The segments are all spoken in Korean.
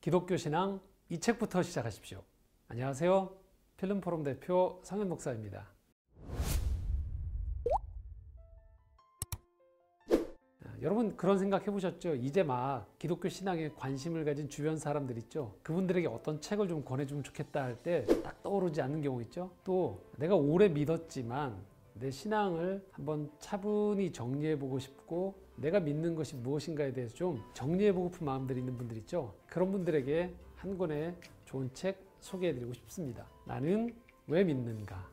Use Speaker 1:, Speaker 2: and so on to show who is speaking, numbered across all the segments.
Speaker 1: 기독교 신앙 이 책부터 시작하십시오. 안녕하세요. 필름포럼 대표 성현 목사입니다. 여러분 그런 생각 해보셨죠? 이제 막 기독교 신앙에 관심을 가진 주변 사람들 있죠? 그분들에게 어떤 책을 좀 권해주면 좋겠다 할 때 딱 떠오르지 않는 경우 있죠? 또 내가 오래 믿었지만 내 신앙을 한번 차분히 정리해보고 싶고 내가 믿는 것이 무엇인가에 대해서 좀 정리해보고픈 마음들이 있는 분들 있죠? 그런 분들에게 한 권의 좋은 책 소개해드리고 싶습니다. 나는 왜 믿는가?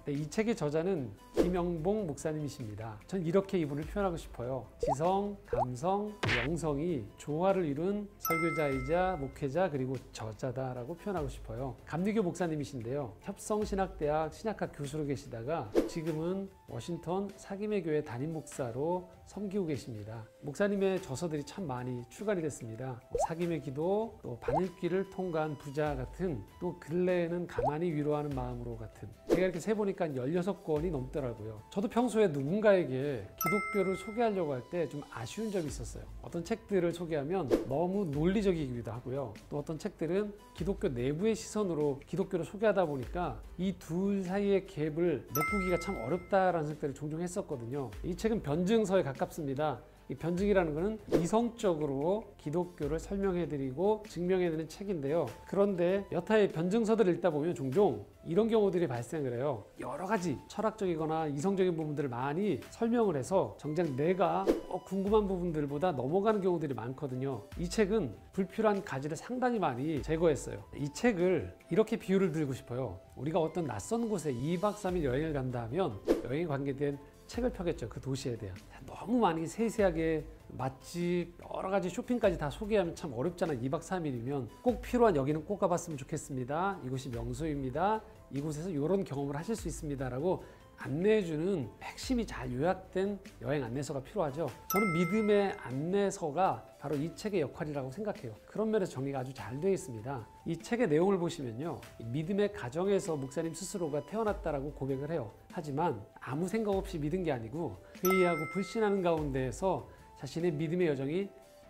Speaker 1: 이 책의 저자는 김영봉 목사님이십니다. 전 이렇게 이분을 표현하고 싶어요. 지성, 감성, 영성이 조화를 이룬 설교자이자 목회자 그리고 저자다라고 표현하고 싶어요. 감리교 목사님이신데요. 협성신학대학 신학학 교수로 계시다가 지금은 워싱턴 사김의 교회 담임 목사로 섬기고 계십니다. 목사님의 저서들이 참 많이 출간이 됐습니다. 사김의 기도, 또 바늘길을 통과한 부자 같은, 또 근래에는 가만히 위로하는 마음으로 같은, 제가 이렇게 세보니까 16권이 넘더라고요. 저도 평소에 누군가에게 기독교를 소개하려고 할 때 좀 아쉬운 점이 있었어요. 어떤 책들을 소개하면 너무 논리적이기도 하고요. 또 어떤 책들은 기독교 내부의 시선으로 기독교를 소개하다 보니까 이 둘 사이의 갭을 메꾸기가 참 어렵다라는 생각들을 종종 했었거든요. 이 책은 변증서에 가깝습니다. 이 변증이라는 것은 이성적으로 기독교를 설명해드리고 증명해드리는 책인데요. 그런데 여타의 변증서들을 읽다 보면 종종 이런 경우들이 발생을 해요. 여러 가지 철학적이거나 이성적인 부분들을 많이 설명을 해서 정작 내가 궁금한 부분들보다 넘어가는 경우들이 많거든요. 이 책은 불필요한 가지를 상당히 많이 제거했어요. 이 책을 이렇게 비유를 들고 싶어요. 우리가 어떤 낯선 곳에 2박 3일 여행을 간다 하면 여행에 관계된 책을 펴겠죠. 그 도시에 대한. 너무 많이 세세하게 맛집, 여러 가지 쇼핑까지 다 소개하면 참 어렵잖아요. 2박 3일이면 꼭 필요한 여기는 꼭 가봤으면 좋겠습니다. 이곳이 명소입니다. 이곳에서 이런 경험을 하실 수 있습니다. 라고 안내해주는 핵심이 잘 요약된 여행 안내서가 필요하죠. 저는 믿음의 안내서가 바로 이 책의 역할이라고 생각해요. 그런 면에서 정리가 아주 잘 되어 있습니다. 이 책의 내용을 보시면요, 믿음의 가정에서 목사님 스스로가 태어났다라고 고백을 해요. 하지만 아무 생각 없이 믿은 게 아니고 회의하고 불신하는 가운데에서 자신의 믿음의 여정이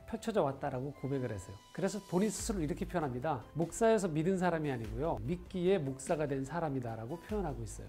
Speaker 1: 펼쳐져 왔다라고 고백을 했어요. 그래서 본인 스스로 이렇게 표현합니다. 목사여서 믿은 사람이 아니고요, 믿기에 목사가 된 사람이다라고 표현하고 있어요.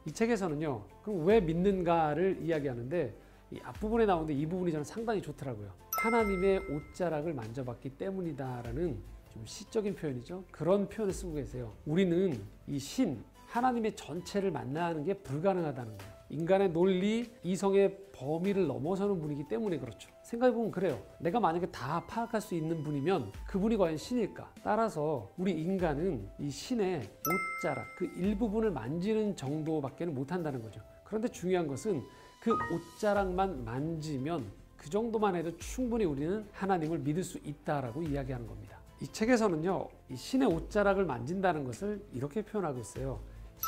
Speaker 1: 이 책에서는요, 그럼 왜 믿는가를 이야기하는데 이 앞부분에 나오는데 이 부분이 저는 상당히 좋더라고요. 하나님의 옷자락을 만져봤기 때문이다라는 좀 시적인 표현이죠. 그런 표현을 쓰고 계세요. 우리는 이 신, 하나님의 전체를 만나는 게 불가능하다는 거예요. 인간의 논리, 이성의 범위를 넘어서는 분이기 때문에 그렇죠. 생각해보면 그래요. 내가 만약에 다 파악할 수 있는 분이면 그분이 과연 신일까? 따라서 우리 인간은 이 신의 옷자락, 그 일부분을 만지는 정도밖에 못한다는 거죠. 그런데 중요한 것은 그 옷자락만 만지면 그 정도만 해도 충분히 우리는 하나님을 믿을 수 있다라고 이야기하는 겁니다. 이 책에서는요, 이 신의 옷자락을 만진다는 것을 이렇게 표현하고 있어요.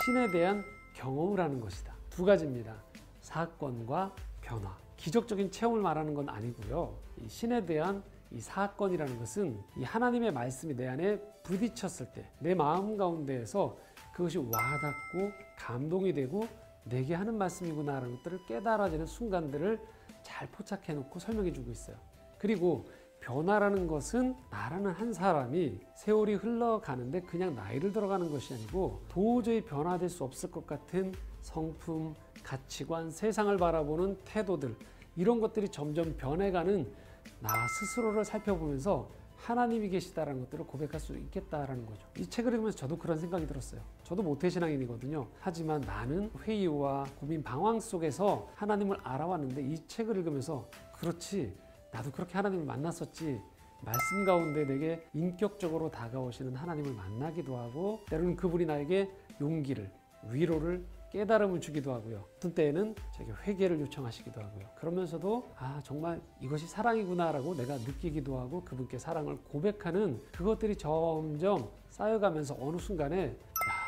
Speaker 1: 신에 대한 경험을 하는 것이다. 두 가지입니다. 사건과 변화. 기적적인 체험을 말하는 건 아니고요. 이 신에 대한 이 사건이라는 것은 이 하나님의 말씀이 내 안에 부딪혔을 때 내 마음 가운데에서 그것이 와닿고 감동이 되고 내게 하는 말씀이구나라는 것들을 깨달아지는 순간들을 잘 포착해 놓고 설명해 주고 있어요. 그리고 변화라는 것은 나라는 한 사람이 세월이 흘러가는데 그냥 나이를 들어가는 것이 아니고 도저히 변화될 수 없을 것 같은 성품, 가치관, 세상을 바라보는 태도들, 이런 것들이 점점 변해가는 나 스스로를 살펴보면서 하나님이 계시다라는 것들을 고백할 수 있겠다라는 거죠. 이 책을 읽으면서 저도 그런 생각이 들었어요. 저도 모태신앙인이거든요. 하지만 나는 회의와 고민, 방황 속에서 하나님을 알아왔는데 이 책을 읽으면서 그렇지, 나도 그렇게 하나님을 만났었지, 말씀 가운데 내게 인격적으로 다가오시는 하나님을 만나기도 하고 때로는 그분이 나에게 용기를, 위로를, 깨달음을 주기도 하고요. 어떤 때에는 제게 회개를 요청하시기도 하고요. 그러면서도 정말 이것이 사랑이구나 라고 내가 느끼기도 하고 그분께 사랑을 고백하는 그것들이 점점 쌓여가면서 어느 순간에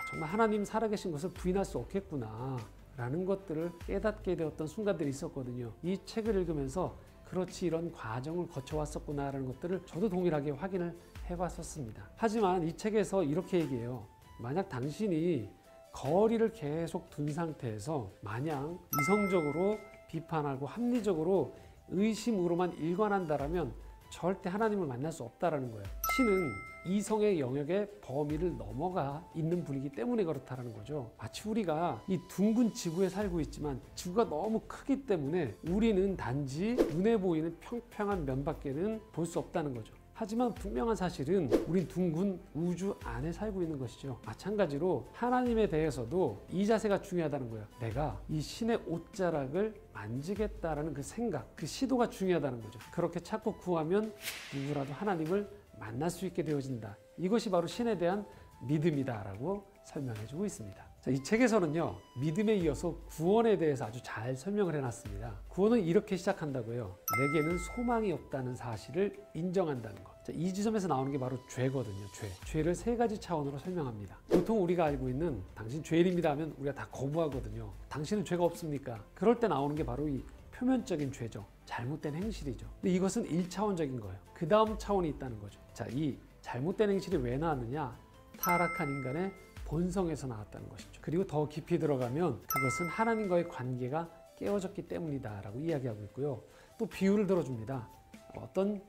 Speaker 1: 정말 하나님 살아계신 것을 부인할 수 없겠구나 라는 것들을 깨닫게 되었던 순간들이 있었거든요. 이 책을 읽으면서 그렇지, 이런 과정을 거쳐왔었구나 라는 것들을 저도 동일하게 확인을 해봤었습니다. 하지만 이 책에서 이렇게 얘기해요. 만약 당신이 거리를 계속 둔 상태에서 마냥 이성적으로 비판하고 합리적으로 의심으로만 일관한다라면 절대 하나님을 만날 수 없다라는 거예요. 신은 이성의 영역의 범위를 넘어가 있는 분이기 때문에 그렇다라는 거죠. 마치 우리가 이 둥근 지구에 살고 있지만 지구가 너무 크기 때문에 우리는 단지 눈에 보이는 평평한 면밖에는 볼 수 없다는 거죠. 하지만 분명한 사실은 우린 둥근 우주 안에 살고 있는 것이죠. 마찬가지로 하나님에 대해서도 이 자세가 중요하다는 거예요. 내가 이 신의 옷자락을 만지겠다라는 그 생각, 그 시도가 중요하다는 거죠. 그렇게 찾고 구하면 누구라도 하나님을 만날 수 있게 되어진다. 이것이 바로 신에 대한 믿음이다라고 설명해주고 있습니다. 자, 이 책에서는요, 믿음에 이어서 구원에 대해서 아주 잘 설명을 해놨습니다. 구원은 이렇게 시작한다고요. 내게는 소망이 없다는 사실을 인정한다는 것. 자, 이 지점에서 나오는 게 바로 죄거든요. 죄를 세 가지 차원으로 설명합니다. 보통 우리가 알고 있는 당신 죄인입니다 하면 우리가 다 거부하거든요. 당신은 죄가 없습니까? 그럴 때 나오는 게 바로 이 표면적인 죄죠. 잘못된 행실이죠. 근데 이것은 1차원적인 거예요. 그 다음 차원이 있다는 거죠. 자, 이 잘못된 행실이 왜 나왔느냐? 타락한 인간의 본성에서 나왔다는 것이죠. 그리고 더 깊이 들어가면 그것은 하나님과의 관계가 깨어졌기 때문이다 라고 이야기하고 있고요. 또 비유를 들어줍니다. 어떤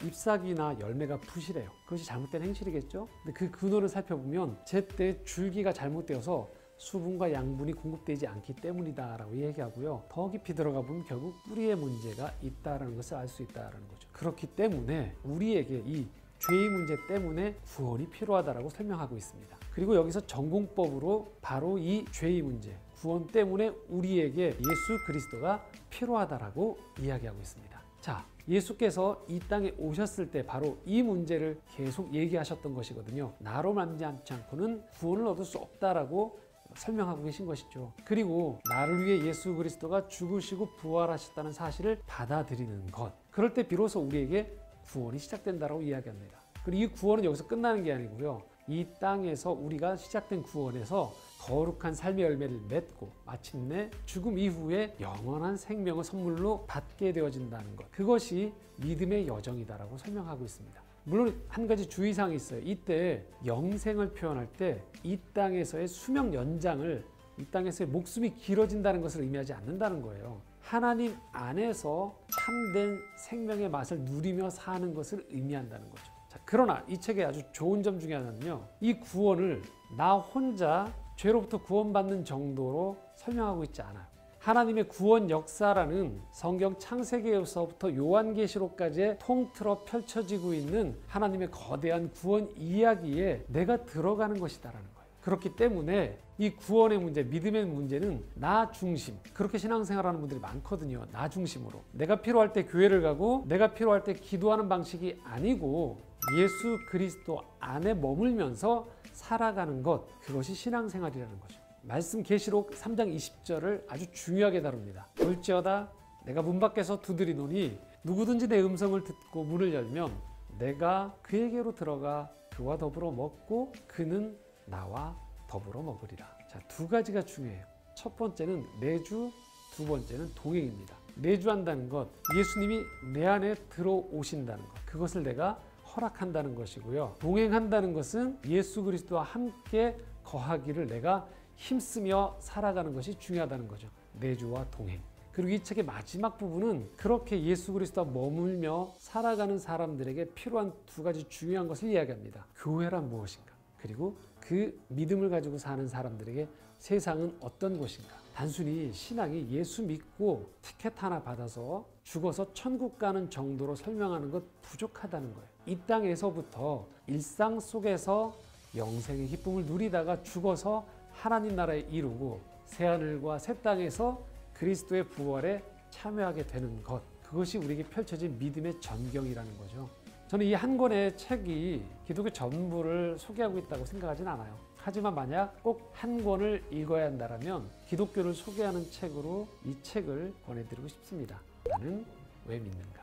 Speaker 1: 잎사귀나 열매가 부실해요. 그것이 잘못된 행실이겠죠. 근데 그 근원을 살펴보면 제때 줄기가 잘못되어서 수분과 양분이 공급되지 않기 때문이다 라고 얘기하고요. 더 깊이 들어가 보면 결국 뿌리에 문제가 있다는 것을 알 수 있다는 거죠. 그렇기 때문에 우리에게 이 죄의 문제 때문에 구원이 필요하다고 설명하고 있습니다. 그리고 여기서 전공법으로 바로 이 죄의 문제, 구원 때문에 우리에게 예수 그리스도가 필요하다고 이야기하고 있습니다. 자, 예수께서 이 땅에 오셨을 때 바로 이 문제를 계속 얘기하셨던 것이거든요. 나로 말미암지 않고는 구원을 얻을 수 없다라고 설명하고 계신 것이죠. 그리고 나를 위해 예수 그리스도가 죽으시고 부활하셨다는 사실을 받아들이는 것. 그럴 때 비로소 우리에게 구원이 시작된다고 이야기합니다. 그리고 이 구원은 여기서 끝나는 게 아니고요. 이 땅에서 우리가 시작된 구원에서 거룩한 삶의 열매를 맺고 마침내 죽음 이후에 영원한 생명을 선물로 받게 되어진다는 것. 그것이 믿음의 여정이다라고 설명하고 있습니다. 물론 한 가지 주의사항이 있어요. 이때 영생을 표현할 때 이 땅에서의 수명 연장을, 이 땅에서의 목숨이 길어진다는 것을 의미하지 않는다는 거예요. 하나님 안에서 참된 생명의 맛을 누리며 사는 것을 의미한다는 거죠. 자, 그러나 이 책의 아주 좋은 점 중에 하나는요, 이 구원을 나 혼자 죄로부터 구원받는 정도로 설명하고 있지 않아요. 하나님의 구원 역사라는 성경 창세기에서부터 요한계시록까지 통틀어 펼쳐지고 있는 하나님의 거대한 구원 이야기에 내가 들어가는 것이다라는 거예요. 그렇기 때문에 이 구원의 문제, 믿음의 문제는 나 중심, 그렇게 신앙생활하는 분들이 많거든요. 나 중심으로. 내가 필요할 때 교회를 가고 내가 필요할 때 기도하는 방식이 아니고 예수 그리스도 안에 머물면서 살아가는 것, 그것이 신앙생활이라는 거죠. 말씀 계시록 3장 20절을 아주 중요하게 다룹니다. 볼지어다 내가 문 밖에서 두드리노니 누구든지 내 음성을 듣고 문을 열면 내가 그에게로 들어가 그와 더불어 먹고 그는 나와 더불어 먹으리라. 자, 두 가지가 중요해요. 첫 번째는 내주, 두 번째는 동행입니다. 내주한다는 것, 예수님이 내 안에 들어오신다는 것, 그것을 내가 허락한다는 것이고요. 동행한다는 것은 예수 그리스도와 함께 거하기를 내가 힘쓰며 살아가는 것이 중요하다는 거죠. 내주와 동행. 그리고 이 책의 마지막 부분은 그렇게 예수 그리스도와 머물며 살아가는 사람들에게 필요한 두 가지 중요한 것을 이야기합니다. 교회란 무엇인가? 그리고 그 믿음을 가지고 사는 사람들에게 세상은 어떤 곳인가? 단순히 신앙이 예수 믿고 티켓 하나 받아서 죽어서 천국 가는 정도로 설명하는 것 부족하다는 거예요. 이 땅에서부터 일상 속에서 영생의 기쁨을 누리다가 죽어서 하나님 나라에 이루고 새하늘과 새 땅에서 그리스도의 부활에 참여하게 되는 것, 그것이 우리에게 펼쳐진 믿음의 전경이라는 거죠. 저는 이 한 권의 책이 기독교 전부를 소개하고 있다고 생각하진 않아요. 하지만 만약 꼭 한 권을 읽어야 한다면 기독교를 소개하는 책으로 이 책을 권해드리고 싶습니다. 나는 왜 믿는가?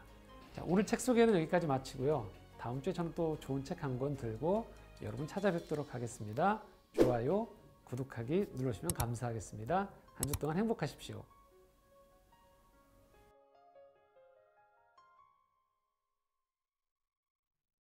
Speaker 1: 자, 오늘 책 소개는 여기까지 마치고요. 다음 주에 저는 또 좋은 책 한 권 들고 여러분 찾아뵙도록 하겠습니다. 좋아요, 구독하기 눌러주시면 감사하겠습니다. 한 주 동안 행복하십시오.